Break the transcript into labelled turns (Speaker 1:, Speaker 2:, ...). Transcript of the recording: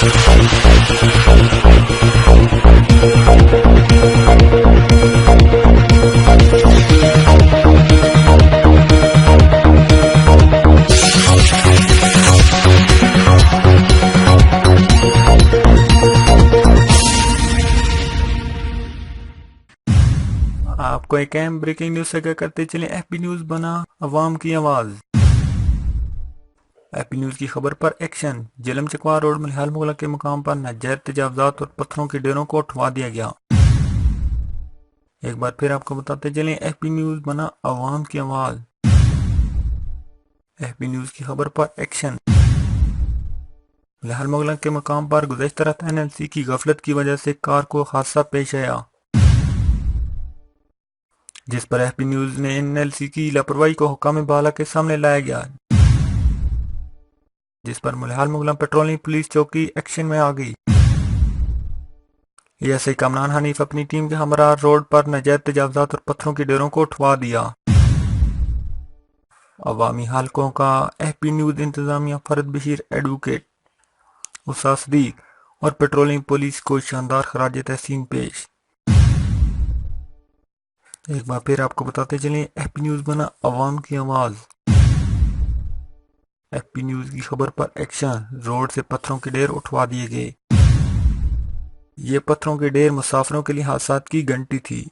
Speaker 1: आपको एक अहम ब्रेकिंग न्यूज से क्या करते चले। एपी न्यूज बना अवाम की आवाज। एपी न्यूज की खबर पर एक्शन। झेलम चकवाल रोड में हाल मुगला के मुकाम पर नाजायज तजावजात और पत्थरों के ढेरों को उठवा दिया गया। एक बार फिर आपको बताते चले, एपी न्यूज बना अवाम की आवाज। एपी न्यूज की खबर पर एक्शन। लाहौर मुगला के मुकाम पर गुज़श्ता रात एनएलसी की गफलत की वजह से कार को हादसा पेश आया, जिस पर एपी न्यूज ने एनएलसी की लापरवाही को हुक्काम बाला के सामने लाया गया, जिस पर मुल्हाल मुगलम पेट्रोलिंग पुलिस चौकी एक्शन में आ गई। ऐसे कामरान हनीफ अपनी टीम के हमरा रोड पर नाजायज तजावजात और पत्थरों के ढेरों को उठवा दिया। अवामी हलकों का एपी न्यूज इंतजामिया फरद बशीर, एडवोकेट उस्ताद सदीक और पेट्रोलिंग पुलिस को शानदार खराज तहसीन पेश। एक बार फिर आपको बताते चलें, एपी न्यूज बना अवाम की आवाज। एपी न्यूज की खबर पर एक्शन। रोड से पत्थरों के ढेर उठवा दिए गए। ये पत्थरों के ढेर मुसाफिरों के लिए हादसात की घंटी थी।